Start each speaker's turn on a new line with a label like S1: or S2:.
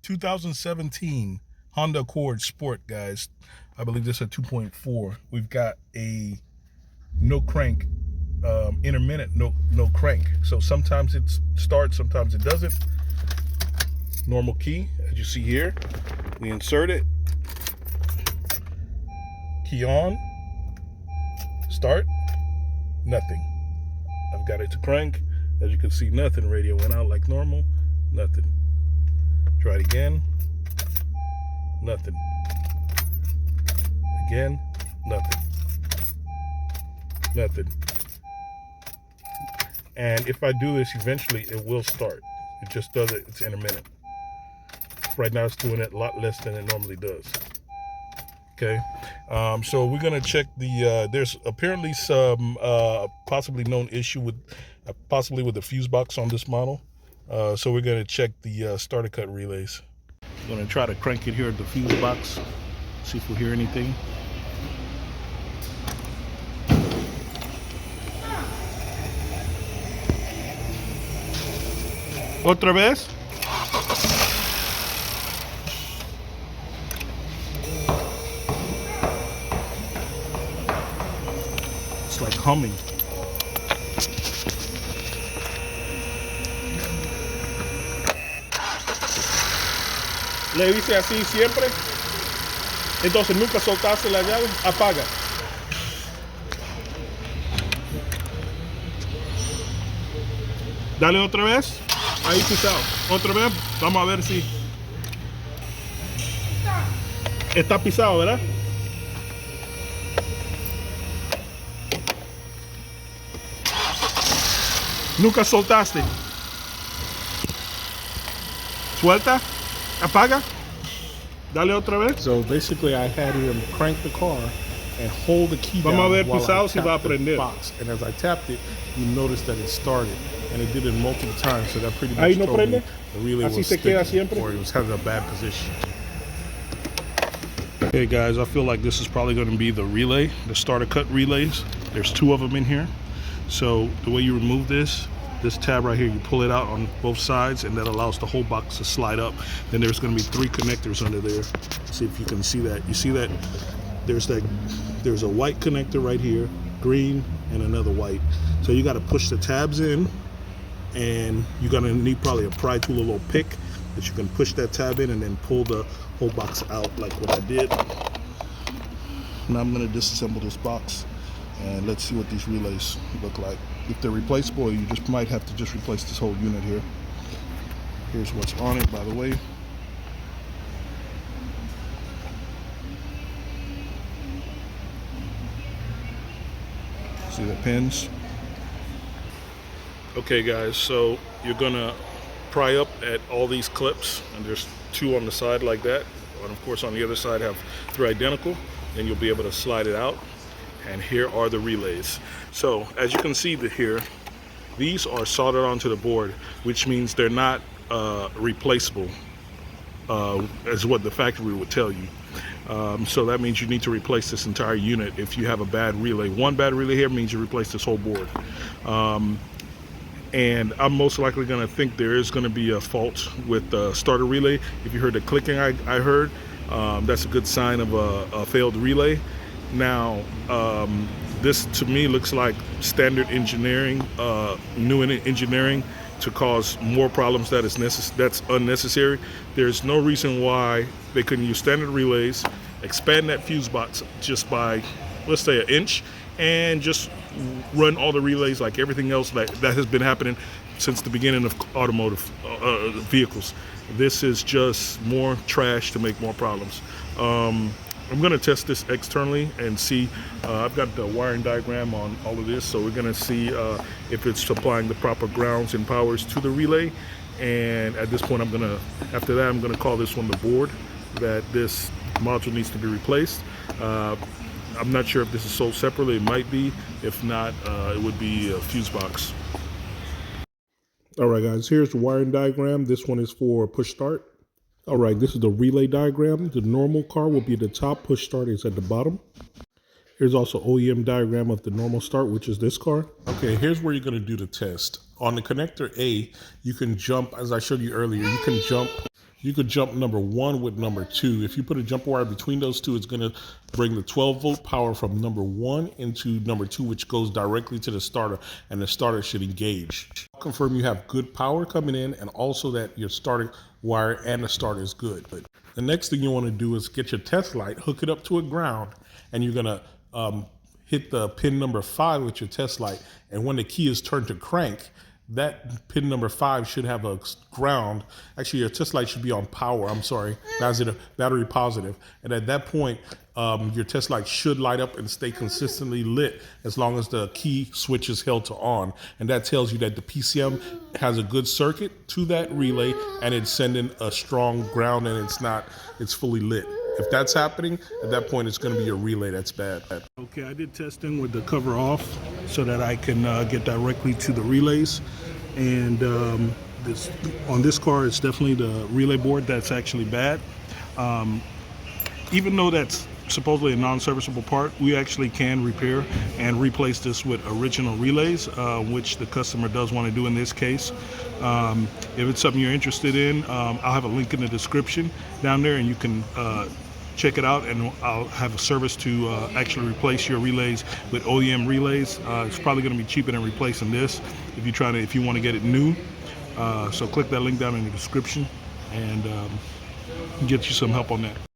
S1: 2017 Honda Accord Sport, guys. I believe this is a 2.4. We've got a no crank, intermittent no crank. So sometimes it starts, sometimes it doesn't. Normal key, as you see here. We insert it. Key on. Start. Nothing. I've got it to crank. As you can see, nothing. Radio went out like normal. Nothing. Try it again. Nothing. Again. Nothing. Nothing. And if I do this, eventually it will start. It just does it. It's intermittent. Right now it's doing it a lot less than it normally does. Okay. So we're going to check the, there's apparently some possibly known issue with, possibly with the fuse box on this model. So we're going to check the starter cut relays. I'm going to try to crank it here at the fuse box. See if we hear anything. Otra vez. It's like humming. Le dice así siempre. Entonces nunca soltaste la llave. Apaga. Dale otra vez. Ahí pisado. Otra vez. Vamos a ver si está pisado, ¿verdad? Nunca soltaste. Suelta. Apaga. Dale otra vez.
S2: So basically I had him crank the car and hold the key down
S1: Vamos a ver
S2: while
S1: pisado
S2: I
S1: si va a
S2: tapped the
S1: prender.
S2: box. And as I tapped it, you noticed that it started. And it did it multiple times, so that pretty much
S1: Ahí no
S2: told me
S1: prende.
S2: the relay
S1: Así
S2: was
S1: se queda
S2: sticking,
S1: siempre.
S2: or it was having a bad position.
S1: Okay guys, I feel like this is probably going to be the relay, the starter cut relays. There's two of them in here. So the way you remove this tab right here, you pull it out on both sides, and that allows the whole box to slide up. Then there's going to be three connectors under there. See if you can see that. You see that? There's a white connector right here, green, and another white. So you got to push the tabs in, and you're going to need probably a pry tool, a little pick that you can push that tab in and then pull the whole box out like what I did. Now I'm going to disassemble this box, and let's see what these relays look like. If they're replaceable, you just might have to just replace this whole unit here. Here's what's on it, by the way. See the pins? Okay guys, so you're gonna pry up at all these clips, and there's two on the side like that, and of course on the other side have three identical. Then you'll be able to slide it out, and here are the relays. So as you can see here, these are soldered onto the board, which means they're not replaceable, as what the factory would tell you. So that means you need to replace this entire unit if you have a bad relay. One bad relay here means you replace this whole board. And I'm most likely going to think there is going to be a fault with the starter relay. If you heard the clicking I heard, that's a good sign of a failed relay. Now, this to me looks like standard engineering, new engineering to cause more problems that's unnecessary. There's no reason why they couldn't use standard relays, expand that fuse box just by, let's say, an inch, and just run all the relays like everything else that has been happening since the beginning of automotive vehicles. This is just more trash to make more problems. I'm going to test this externally and see. I've got the wiring diagram on all of this, so we're going to see if it's supplying the proper grounds and powers to the relay. And at this point, after that, I'm going to call this one the board, that this module needs to be replaced. I'm not sure if this is sold separately. It might be. If not, it would be a fuse box. All right, guys, here's the wiring diagram. This one is for push start. All right, this is the relay diagram. The normal car will be at the top, push start is at the bottom. Here's also OEM diagram of the normal start, which is this car. Okay, here's where you're going to do the test. On the connector A, you can jump, as I showed you earlier, you can jump
S2: You could jump number 1 with number 2. If you put a jumper wire between those two, it's going to bring the 12-volt power from number 1 into number 2, which goes directly to the starter, and the starter should engage. Confirm you have good power coming in, and also that your starting wire and the starter is good. The next thing you want to do is get your test light, hook it up to a ground, and you're going to hit the pin number 5 with your test light. And when the key is turned to crank, that pin number 5 should have a ground. Actually, your test light should be on power. I'm sorry, that's it, battery positive. And at that point, your test light should light up and stay consistently lit as long as the key switch is held to on. And that tells you that the PCM has a good circuit to that relay, and it's sending a strong ground, and it's fully lit. If that's happening, at that point, it's going to be your relay that's bad.
S1: Okay, I did testing with the cover off so that I can get directly to the relays. And on this car, it's definitely the relay board that's actually bad. Even though that's supposedly a non-serviceable part, we actually can repair and replace this with original relays, which the customer does want to do in this case. If it's something you're interested in, I'll have a link in the description down there, and you can check it out, and I'll have a service to actually replace your relays with OEM relays. It's probably going to be cheaper than replacing this if you want to get it new. So click that link down in the description and get you some help on that.